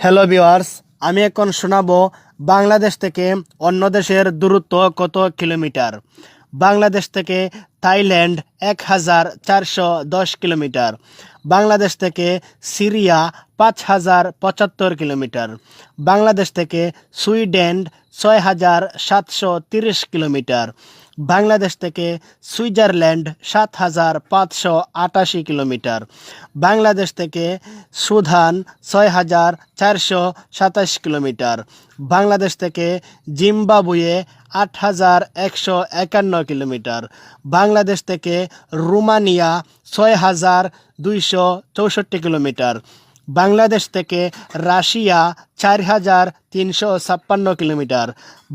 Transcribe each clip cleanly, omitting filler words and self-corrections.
Hello viewers, আমি এখন শোনাবো বাংলাদেশ থেকে অন্য দেশের দূরত্ব কত কিলোমিটার। বাংলাদেশ থেকে থাইল্যান্ড 1410 কিলোমিটার। বাংলাদেশ থেকে সিরিয়া 5075 কিলোমিটার। বাংলাদেশ থেকে সুইডেন 6730 কিলোমিটার। বাংলাদেশ থেকে সুইজারল্যান্ড 7588 কিলোমিটার। বাংলাদেশ থেকে সুদান 6427 কিলোমিটার। বাংলাদেশ থেকে জিম্বাবুয়ে 8151 কিলোমিটার। বাংলাদেশ থেকে রোমানিয়া 6264 কিলোমিটার। বাংলাদেশ থেকে রাশিয়া 4356 কিলোমিটার।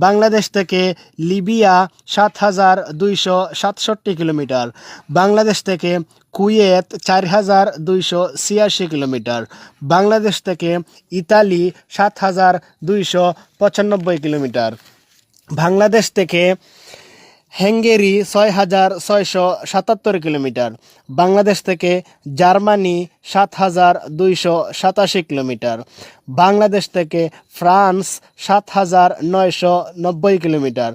বাংলাদেশ থেকে লিবিয়া 7267 কিলোমিটার। বাংলাদেশ থেকে কুয়েত 4286 কিলোমিটার। বাংলাদেশ থেকে ইতালি 7295 কিলোমিটার। বাংলাদেশ থেকে হাঙ্গেরি 6677 কিলোমিটার। বাংলাদেশ থেকে জার্মানি 7287 কিলোমিটার। বাংলাদেশ থেকে ফ্রান্স 7990 কিলোমিটার।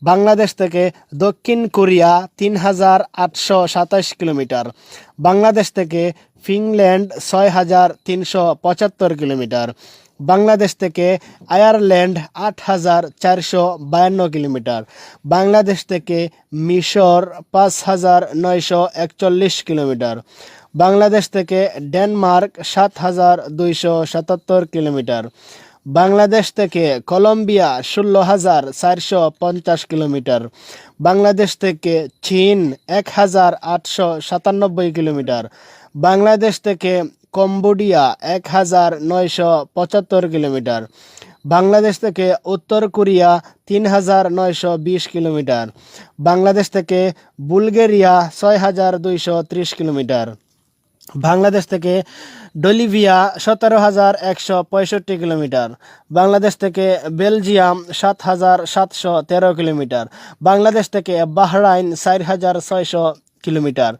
বাংলাদেশ থেকে দক্ষিণ কোরিয়া 3827 কিলোমিটার। বাংলাদেশ থেকে ফিনল্যান্ড 6375 কিলোমিটার। বাংলাদেশ থেকে আয়ারল্যান্ড 8452 কিলোমিটার। বাংলাদেশ থেকে মিশর 5941 কিলোমিটার। বাংলাদেশ থেকে ডেনমার্ক 7277 কিলোমিটার। বাংলাদেশ থেকে কলম্বিয়া 16450 কিলোমিটার। বাংলাদেশ থেকে চীন 1897 কিলোমিটার। বাংলাদেশ থেকে কম্বোডিয়া 1975 কিলোমিটার। বাংলাদেশ থেকে উত্তর কোরিয়া 3920 কিলোমিটার। বাংলাদেশ থেকে বুলগেরিয়া 6230 কিলোমিটার। বাংলাদেশ থেকে বলিভিয়া 17165 কিলোমিটার। বাংলাদেশ থেকে বেলজিয়াম 7713 কিলোমিটার। বাংলাদেশ থেকে বাহরাইন 4600 কিলোমিটার।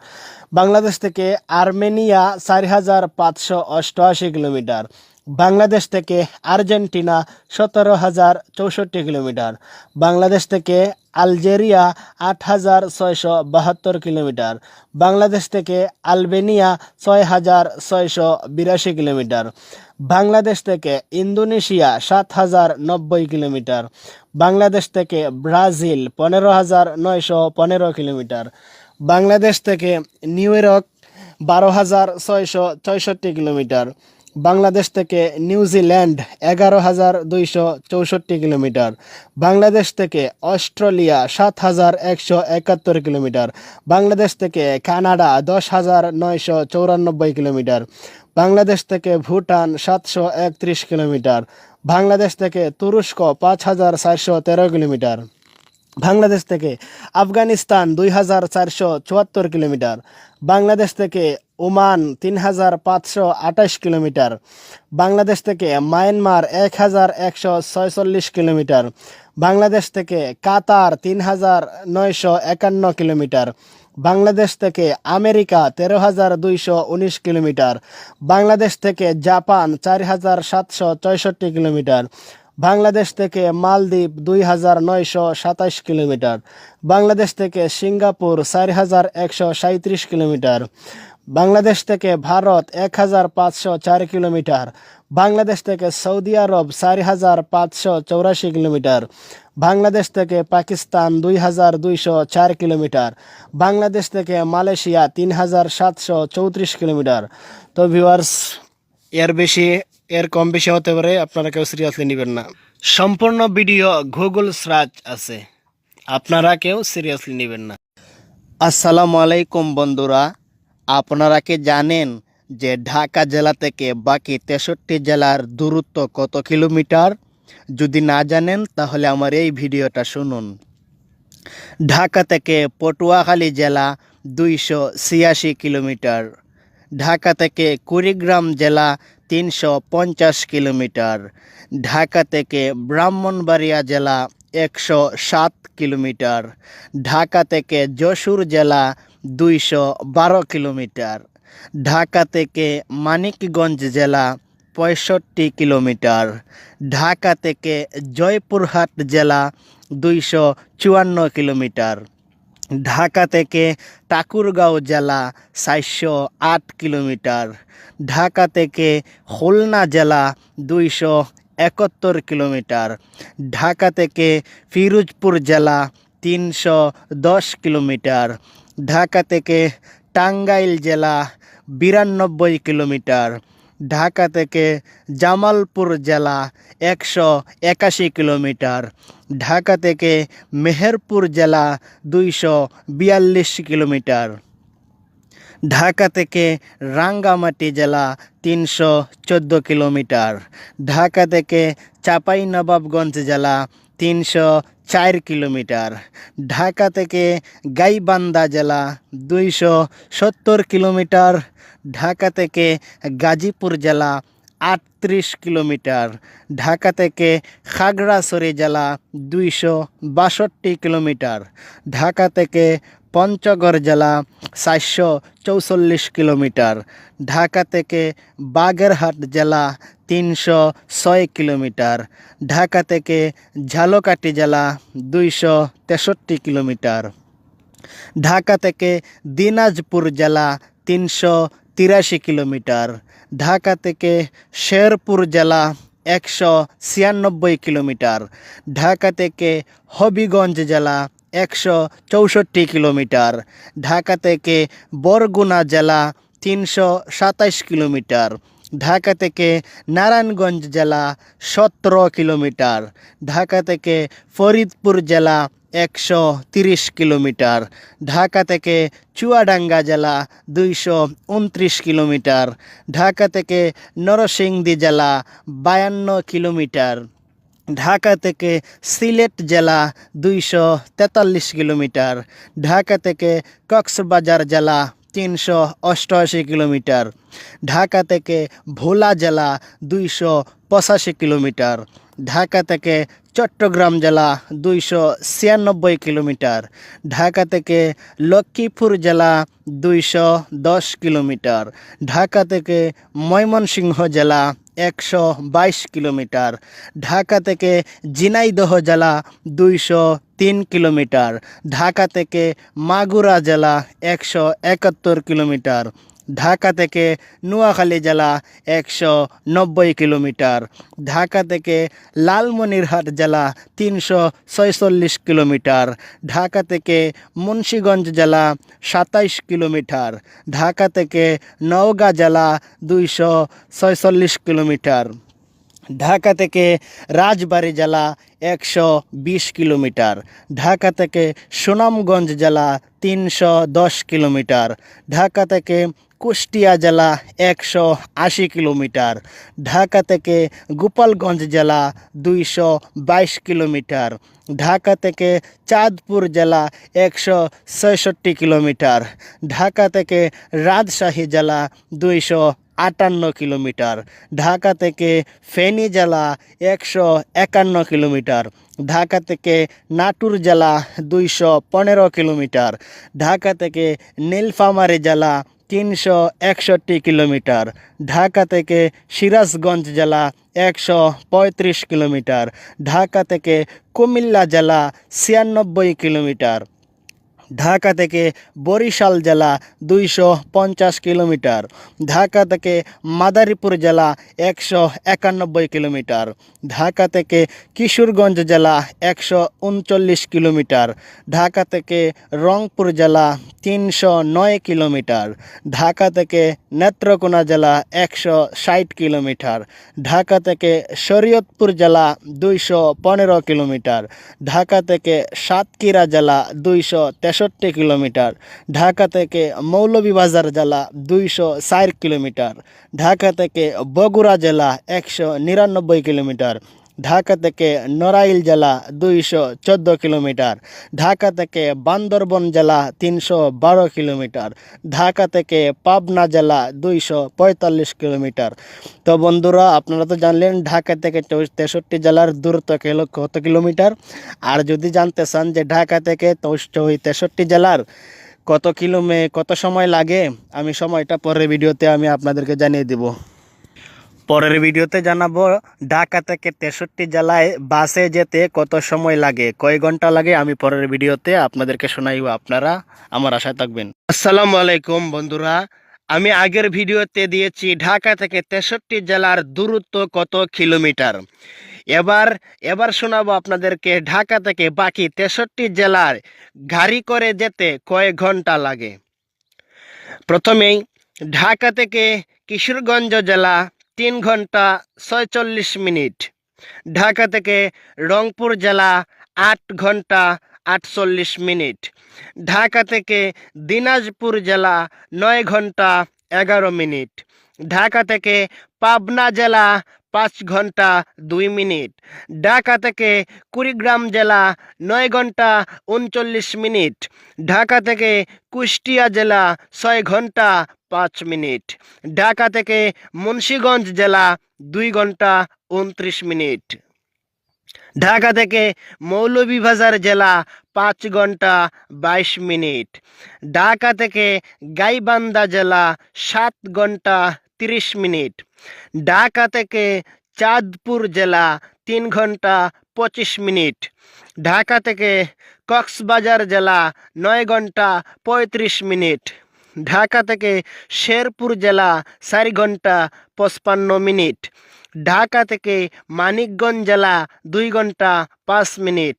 বাংলাদেশ থেকে আর্মেনিয়া 4588 কিলোমিটার। বাংলাদেশ থেকে আর্জেন্টিনা 17064 কিলোমিটার। বাংলাদেশ থেকে আলজেরিয়া 8672 কিলোমিটার। বাংলাদেশ থেকে আলবেনিয়া 6682 কিলোমিটার। বাংলাদেশ থেকে ইন্দোনেশিয়া 7090 কিলোমিটার। বাংলাদেশ থেকে ব্রাজিল 15915 কিলোমিটার। বাংলাদেশ থেকে নিউ ইয়র্ক 12664 কিলোমিটার। বাংলাদেশ থেকে নিউজিল্যান্ড 11264 কিলোমিটার। বাংলাদেশ থেকে অস্ট্রেলিয়া 7171 কিলোমিটার। বাংলাদেশ থেকে কানাডা 10994 কিলোমিটার। বাংলাদেশ থেকে ভুটান 731 কিলোমিটার। বাংলাদেশ থেকে তুরস্ক 5413 কিলোমিটার। বাংলাদেশ থেকে আফগানিস্তান 2474 কিলোমিটার। বাংলাদেশ থেকে ওমান 3528 কিলোমিটার। বাংলাদেশ থেকে মায়ানমার 1146 কিলোমিটার। বাংলাদেশ থেকে কাতার 3951 কিলোমিটার। বাংলাদেশ থেকে আমেরিকা 13219 কিলোমিটার। বাংলাদেশ থেকে জাপান 4764 কিলোমিটার। বাংলাদেশ থেকে মালদ্বীপ 2927 কিলোমিটার। বাংলাদেশ থেকে সিঙ্গাপুর 4137 কিলোমিটার। বাংলাদেশ থেকে ভারত 1504 কিলোমিটার। বাংলাদেশ থেকে সৌদি আরব 4584 কিলোমিটার। বাংলাদেশ থেকে পাকিস্তান 2204 কিলোমিটার। বাংলাদেশ থেকে মালয়েশিয়া 3734 কিলোমিটার। তো ভিউয়ার্স, এর কম বেশি হতে পারে, আপনারা কেউ সিরিয়াসলি নেবেন না। সম্পূর্ণ ভিডিও গুগল সার্চ আছে, আপনারা কেউ সিরিয়াসলি নেবেন না। আসসালামু আলাইকুম বন্ধুরা, আপনারা কি জানেন যে ঢাকা জেলা থেকে বাকি 63 জেলার দূরত্ব কত কিলোমিটার? যদি না জানেন তাহলে আমার এই ভিডিওটা শুনুন। ঢাকা থেকে পটুয়াখালী জেলা 286 কিলোমিটার। ঢাকা থেকে কুড়িগ্রাম জেলা 350 কিলোমিটার। ঢাকা থেকে ব্রাহ্মণবাড়িয়া জেলা 107 কিলোমিটার। ঢাকা থেকে যশোর জেলা 212 কিলোমিটার। ঢাকা থেকে মানিকগঞ্জ জেলা 65 কিলোমিটার। ঢাকা থেকে জয়পুরহাট জেলা 254 কিলোমিটার। ঢাকা থেকে ঠাকুরগাঁও জেলা 408 কিলোমিটার। ঢাকা থেকে খুলনা জেলা 271 কিলোমিটার। ঢাকা থেকে ফিরোজপুর জেলা 310 কিলোমিটার। ঢাকা থেকে টাঙ্গাইল জেলা 92 কিলোমিটার। ঢাকা থেকে জামালপুর জেলা 181 কিলোমিটার। ঢাকা থেকে মেহেরপুর জেলা 242 কিলোমিটার। ঢাকা থেকে রাঙ্গামাটি জেলা 314 কিলোমিটার। ঢাকা থেকে চাঁপাইনবাবগঞ্জ জেলা 304 কিলোমিটার। ঢাকা থেকে গাইবান্ধা জেলা 270 কিলোমিটার। ঢাকা থেকে গাজীপুর জেলা 38 কিলোমিটার। ঢাকা থেকে খাগড়াছড়ি জেলা 262 কিলোমিটার। ঢাকা থেকে পঞ্চগড় জেলা 444 কিলোমিটার। ঢাকা থেকে বাগেরহাট জেলা 306 কিলোমিটার। ঢাকা থেকে ঝালকাঠি জেলা 263 কিলোমিটার। ঢাকা থেকে দিনাজপুর জেলা 383 কিলোমিটার। ঢাকা থেকে শেরপুর জেলা 196 কিলোমিটার। ঢাকা থেকে হবিগঞ্জ জেলা 164 কিলোমিটার। ঢাকা থেকে বরগুনা জেলা 327 কিলোমিটার। ঢাকা থেকে নারায়ণগঞ্জ জেলা 17 কিলোমিটার। ঢাকা থেকে ফরিদপুর জেলা 130 কিলোমিটার। ঢাকা থেকে চুয়াডাঙ্গা জেলা 229 কিলোমিটার। ঢাকা থেকে নরসিংদী জেলা 52 কিলোমিটার। ঢাকা থেকে সিলেট জেলা 243 কিলোমিটার। ঢাকা থেকে কক্সবাজার জেলা 388 কিলোমিটার। ঢাকা থেকে ভোলা জেলা 285 কিলোমিটার। ঢাকা থেকে চট্টগ্রাম জেলা 296 কিলোমিটার। ঢাকা থেকে লক্ষ্মীপুর জেলা 210 কিলোমিটার। ঢাকা থেকে ময়মনসিংহ জেলা 122 কিলোমিটার। ঢাকা থেকে ঝিনাইদহ জেলা 203 কিলোমিটার। ঢাকা থেকে মাগুরা জেলা 171 কিলোমিটার। ঢাকা থেকে নোয়াখালী জেলা 190 কিলোমিটার। ঢাকা থেকে লালমনিরহাট জেলা 346 কিলোমিটার। ঢাকা থেকে মুন্সিগঞ্জ জেলা 27 কিলোমিটার। ঢাকা থেকে নওগাঁ জেলা 246 কিলোমিটার। ঢাকা থেকে রাজবাড়ী জেলা 120 কিলোমিটার। ঢাকা থেকে সুনামগঞ্জ জেলা 310 কিলোমিটার। ঢাকা থেকে কুষ্টিয়া জেলা 180 কিলোমিটার। ঢাকা থেকে গোপালগঞ্জ জেলা 222 কিলোমিটার। ঢাকা থেকে চাঁদপুর জেলা 166 কিলোমিটার। ঢাকা থেকে রাজশাহী জেলা 258 কিলোমিটার। ঢাকা থেকে ফেনী জেলা 151 কিলোমিটার। ঢাকা থেকে নাটোর জেলা 215 কিলোমিটার। ঢাকা থেকে নীলফামারী জেলা 361 কিলোমিটার। ঢাকা থেকে সিরাজগঞ্জ জেলা 135 কিলোমিটার। ঢাকা থেকে কুমিল্লা জেলা 96 কিলোমিটার। ঢাকা থেকে বরিশাল জেলা 250 কিলোমিটার। ঢাকা থেকে মাদারীপুর জেলা 191 কিলোমিটার। ঢাকা থেকে কিশোরগঞ্জ জেলা 139 কিলোমিটার। ঢাকা থেকে রংপুর জেলা 309 কিলোমিটার। ঢাকা থেকে নেত্রকোনা জেলা 160 কিলোমিটার। ঢাকা থেকে শরীয়তপুর জেলা 215 কিলোমিটার। ঢাকা থেকে সাতক্ষীরা জেলা 263 কিলোমিটার। ঢাকা থেকে মৌলভীবাজার জেলা 204 কিলোমিটার। ঢাকা থেকে বগুড়া জেলা 199 কিলোমিটার। ঢাকা থেকে নড়াইল জেলা 214 কিলোমিটার। ঢাকা থেকে বান্দরবন জেলা 312 কিলোমিটার। ঢাকা থেকে পাবনা জেলা 245 কিলোমিটার। তো বন্ধুরা, আপনারা তো জানলেন ঢাকা থেকে 63 জেলার দূরত্ব কত কিলোমিটার। আর যদি জানতে চান যে ঢাকা থেকে 63 জেলার কত সময় লাগে, আমি সময়টা পরের ভিডিওতে আমি আপনাদেরকে জানিয়ে দেব। পরের ভিডিওতে জানাবো ঢাকা থেকে 63 জেলায় বাসে যেতে কত সময় লাগে, কয় ঘন্টা লাগে। আমি পরের ভিডিওতে আপনাদেরকে শোনাইব, আপনারা আমার আশায় থাকবেন। আসসালামু আলাইকুম বন্ধুরা, আমি আগের ভিডিওতে দিয়েছি ঢাকা থেকে 63 জেলার দূরত্ব কত কিলোমিটার। এবার শোনাবো আপনাদেরকে ঢাকা থেকে বাকি 63 জেলার গাড়ি করে যেতে কয় ঘন্টা লাগে। প্রথমেই ঢাকা থেকে কিশোরগঞ্জ জেলা 3 ঘন্টা 46 মিনিট, ঢাকা থেকে রংপুর জেলা 8 ঘন্টা 48 মিনিট, ঢাকা থেকে দিনাজপুর জেলা 9 ঘন্টা 11 মিনিট, ঢাকা থেকে পাবনা জেলা 5 ঘন্টা 2 মিনিট, ঢাকা থেকে কুড়িগ্রাম জেলা 9 ঘন্টা 39 মিনিট, ঢাকা থেকে কুষ্টিয়া জেলা 6 ঘন্টা 5 মিনিট, ঢাকা থেকে মুন্সিগঞ্জ জেলা 2 ঘন্টা 29 মিনিট, ঢাকা থেকে মৌলভীবাজার জেলা 5 ঘন্টা 22 মিনিট, ঢাকা থেকে গাইবান্ধা জেলা 7 ঘন্টা 30 মিনিট, ঢাকা থেকে চাঁদপুর জেলা 3 ঘন্টা 25 মিনিট, ঢাকা থেকে কক্সবাজার জেলা 9 ঘন্টা 35 মিনিট, ঢাকা থেকে শেরপুর জেলা 4 ঘন্টা 55 মিনিট, ঢাকা থেকে মানিকগঞ্জ জেলা 2 ঘন্টা 5 মিনিট,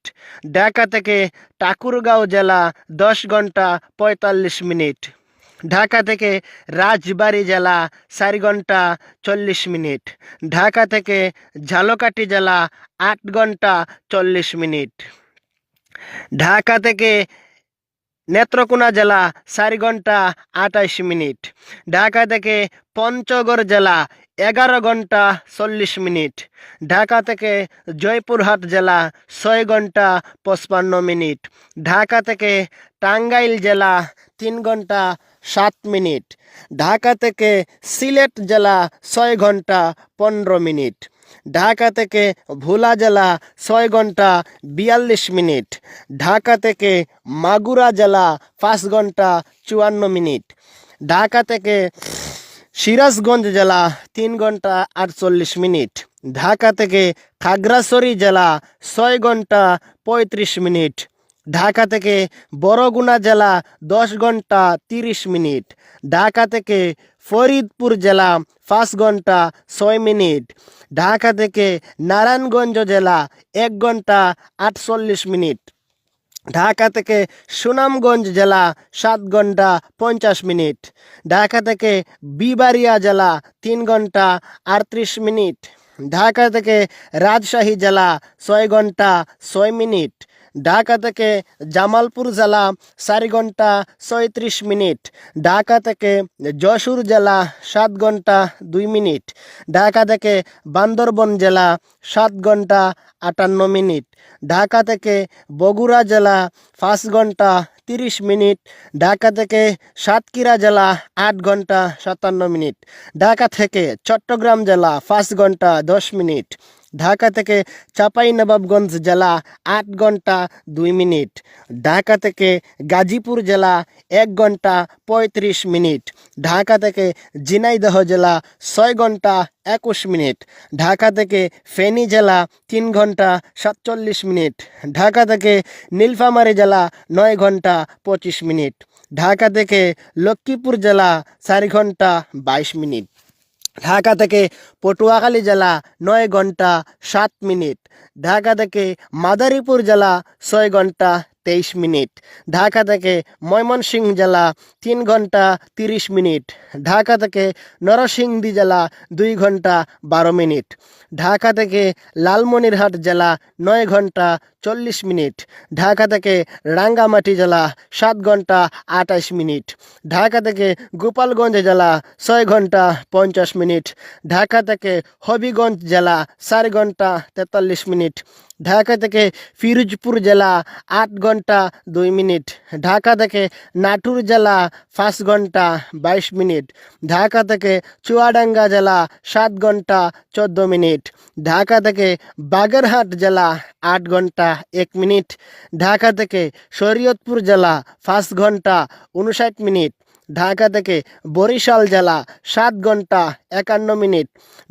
ঢাকা থেকে ঠাকুরগাঁও জেলা 10 ঘন্টা 45 মিনিট, ঢাকা থেকে রাজবাড়ী জেলা 4 ঘন্টা 40 মিনিট, ঢাকা থেকে ঝালকাঠি জেলা 8 ঘন্টা 40 মিনিট, ঢাকা থেকে নেত্রকোনা জেলা 4 ঘন্টা 28 মিনিট, ঢাকা থেকে পঞ্চগড় জেলা 11 ঘন্টা 40 মিনিট, ঢাকা থেকে জয়পুরহাট জেলা 6 ঘন্টা 55 মিনিট, ঢাকা থেকে টাঙ্গাইল জেলা 3 ঘন্টা 7 মিনিট, ঢাকা থেকে সিলেট জেলা 6 ঘন্টা 15 মিনিট, ঢাকা থেকে ভোলা জেলা 6 ঘন্টা 42 মিনিট, ঢাকা থেকে মাগুরা জেলা 5 ঘন্টা 54 মিনিট, ঢাকা থেকে সিরাজগঞ্জ জেলা 3 ঘন্টা 48 মিনিট, ঢাকা থেকে খাগড়াছড়ি জেলা 6 ঘন্টা 35 মিনিট, ঢাকা থেকে বরগুনা জেলা 10 ঘন্টা 30 মিনিট, ঢাকা থেকে ফরিদপুর জেলা 5 ঘন্টা 6 মিনিট, ঢাকা থেকে নারায়ণগঞ্জ জেলা 1 ঘন্টা 48 মিনিট, ঢাকা থেকে সুনামগঞ্জ জেলা 7 ঘন্টা 50 মিনিট, ঢাকা থেকে বিবাড়িয়া জেলা 3 ঘন্টা 38 মিনিট, ঢাকা থেকে রাজশাহী জেলা 6 ঘন্টা 6 মিনিট, ঢাকা থেকে জামালপুর জেলা 4 ঘন্টা 36 মিনিট, ঢাকা থেকে যশোর জেলা 7 ঘন্টা 2 মিনিট, ঢাকা থেকে বান্দরবন জেলা 7 ঘন্টা 58 মিনিট, ঢাকা থেকে বগুড়া জেলা 5 ঘন্টা 30 মিনিট, ঢাকা থেকে সাতক্ষীরা জেলা 8 ঘন্টা 57 মিনিট, ঢাকা থেকে চট্টগ্রাম জেলা 5 ঘন্টা 10 মিনিট, ঢাকা থেকে চাঁপাইনবাবগঞ্জ জেলা 8 ঘন্টা 2 মিনিট, ঢাকা থেকে গাজীপুর জেলা 1 ঘন্টা 35 মিনিট, ঢাকা থেকে ঝিনাইদহ জেলা 6 ঘন্টা 21 মিনিট, ঢাকা থেকে ফেনী জেলা 3 ঘন্টা 47 মিনিট, ঢাকা থেকে নীলফামারী জেলা 9 ঘন্টা 25 মিনিট, ঢাকা থেকে লক্ষ্মীপুর জেলা 4 ঘন্টা 22 মিনিট, ঢাকা থেকে পটুয়াখালী জেলা 9 ঘন্টা 7 মিনিট, ঢাকা থেকে মাদারীপুর জেলা 6 ঘন্টা 23 মিনিট, ঢাকা থেকে ময়মনসিংহ জেলা 3 ঘন্টা 30 মিনিট, ঢাকা থেকে নরসিংদী জেলা 2 ঘন্টা 12 মিনিট, ঢাকা থেকে লালমনিরহাট জেলা 9 ঘন্টা 40 মিনিট, ঢাকা থেকে রাঙ্গামাটি জেলা 7 ঘন্টা 28 মিনিট, ঢাকা থেকে গোপালগঞ্জ জেলা 6 ঘন্টা 50 মিনিট, ঢাকা থেকে হবিগঞ্জ জেলা 4 ঘন্টা 43 মিনিট, ঢাকা থেকে ফিরোজপুর জেলা 8 ঘন্টা 2 মিনিট, ঢাকা থেকে নাটোর জেলা 5 ঘন্টা 22 মিনিট, ঢাকা থেকে চুয়াডাঙ্গা জেলা 7 ঘন্টা 14 মিনিট, ঢাকা থেকে বাগেরহাট জেলা 8 ঘন্টা 1 মিনিট, ঢাকা থেকে শরীয়তপুর জেলা 5 ঘন্টা 59 মিনিট, ঢাকা থেকে বরিশাল জেলা 7 ঘন্টা 51 মিনিট।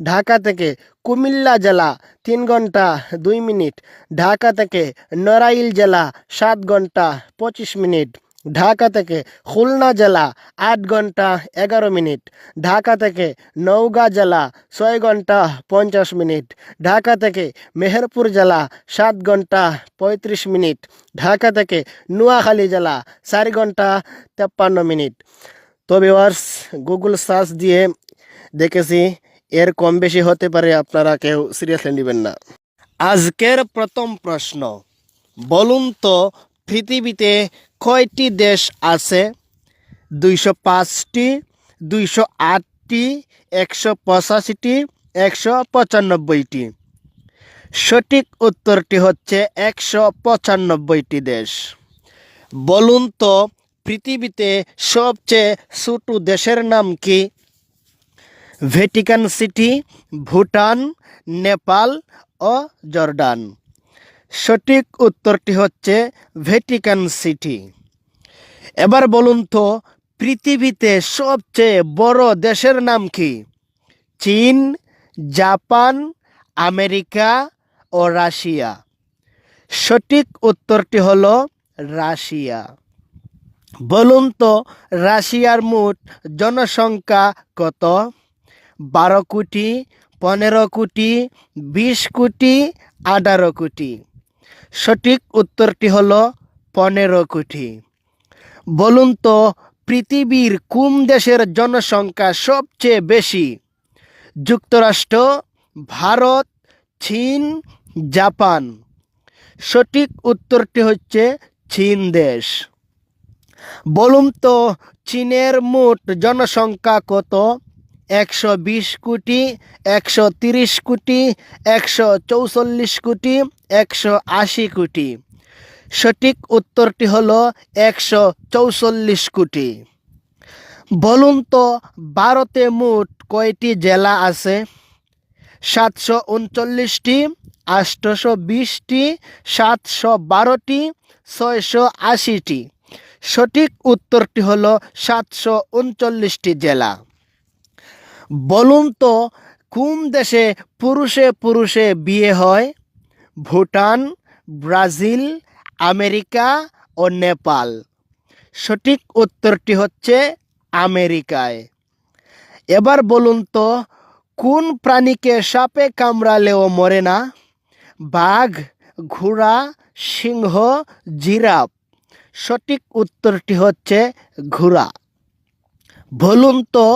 ঢাকা থেকে কুমিল্লা জেলা 3 ঘন্টা 2 মিনিট। ঢাকা থেকে নড়াইল জেলা 7 ঘন্টা 25 মিনিট। ঢাকা থেকে খুলনা জেলা 8 ঘন্টা 11 মিনিট। ঢাকা থেকে নওগাঁ জেলা 6 ঘন্টা 50 মিনিট। ঢাকা থেকে মেহেরপুর জেলা 7 ঘন্টা 35 মিনিট। ঢাকা থেকে নোয়াখালী জেলা 4 ঘন্টা 53 মিনিট। তো ভিউয়ার্স, গুগল সার্চ দিয়ে দেখেছি, এর কম বেশি হতে পারে, আপনারা কেউ সিরিয়াসলি নেবেন না। আজকের প্রথম প্রশ্ন, বলুন তো পৃথিবীতে কয়টি দেশ আছে? 205টি, 208টি, 185টি, 195টি। সঠিক উত্তরটি হচ্ছে 195টি দেশ। বলুন তো পৃথিবীতে সবচেয়ে ছোট দেশের নাম কি? ভ্যাটিকান সিটি, ভুটান, নেপাল ও জর্ডান। সঠিক উত্তরটি হচ্ছে ভ্যাটিকান সিটি। এবার বলুন তো পৃথিবীতে সবচেয়ে বড় দেশের নাম কি? চীন, জাপান, আমেরিকা ও রাশিয়া। সঠিক উত্তরটি হলো রাশিয়া। বলুন তো রাশিয়ার মোট জনসংখ্যা কত? 12 কোটি, 15 কোটি, 20 কোটি, 18 কোটি। সঠিক উত্তরটি হলো 15 কোটি। বলুন তো পৃথিবীর কোন দেশের জনসংখ্যা সবচেয়ে বেশি? যুক্তরাষ্ট্র, ভারত, চীন, জাপান। সঠিক উত্তরটি হচ্ছে চীন দেশ। বলুন তো চীনের মোট জনসংখ্যা কত? 120 কোটি, 130 কোটি, 144 কোটি, 180 কোটি। সঠিক উত্তরটি হলো 144 কোটি। বলুন তো ভারতে মোট কয়টি জেলা আছে? 739টি, 820টি, 712টি, 680টি। সঠিক উত্তরটি হলো 739টি জেলা। বলুন তো কোন দেশে পুরুষে পুরুষে বিয়ে হয়? ভুটান, ব্রাজিল, আমেরিকা ও নেপাল। সঠিক উত্তরটি হচ্ছে আমেরিকায়। এবার বলুন তো কোন প্রাণীকে সাপে কামড়ালেও মরে না? বাঘ, ঘোড়া, সিংহ, জিরাফ। সঠিক উত্তরটি হচ্ছে ঘোড়া। বলুন তো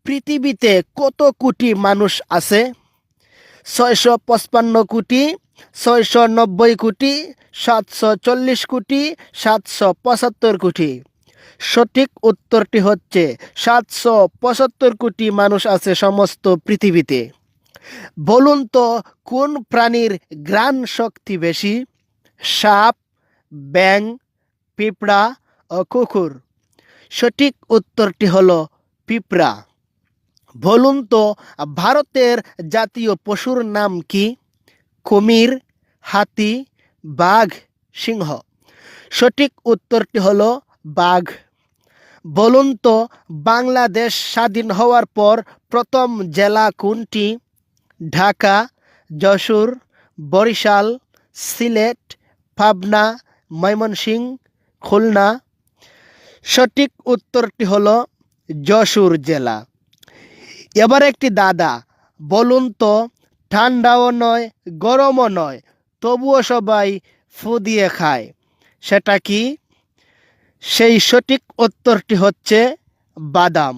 পৃথিবীতে কত কোটি মানুষ আছে? 655 কোটি, 690 কোটি, 740 কোটি, 775 কোটি। সঠিক উত্তরটি হচ্ছে 775 কোটি মানুষ আছে সমস্ত পৃথিবীতে। বলুন তো কোন প্রাণীর ঘ্রাণ শক্তি বেশি? সাপ, ব্যাঙ, পিঁপড়া ও কুকুর। সঠিক উত্তরটি হলো পিঁপড়া। বলুন তো ভারতের জাতীয় পশুর নাম কি? কুমির, হাতি, বাঘ, সিংহ। সঠিক উত্তরটি হলো বাঘ। বলুন তো বাংলাদেশ স্বাধীন হওয়ার পর প্রথম জেলা কোনটি? ঢাকা, যশোর, বরিশাল, সিলেট, পাবনা, ময়মনসিংহ, খুলনা। সঠিক উত্তরটি হলো যশোর জেলা। এবার একটি দাদা, বলুন তো ঠান্ডাও নয় গরমও নয় তবুও সবাই ফু দিয়ে খায়, সেটা কি? সেই সঠিক উত্তরটি হচ্ছে বাদাম।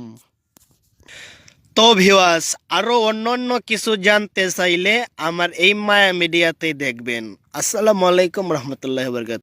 তো ভিউয়ার্স, আরও অন্য কিছু জানতে চাইলে আমার এই মায়া মিডিয়াতেই দেখবেন। আসসালামু আলাইকুম রহমতুল্লাহি ওয়া বারাকাতুহু।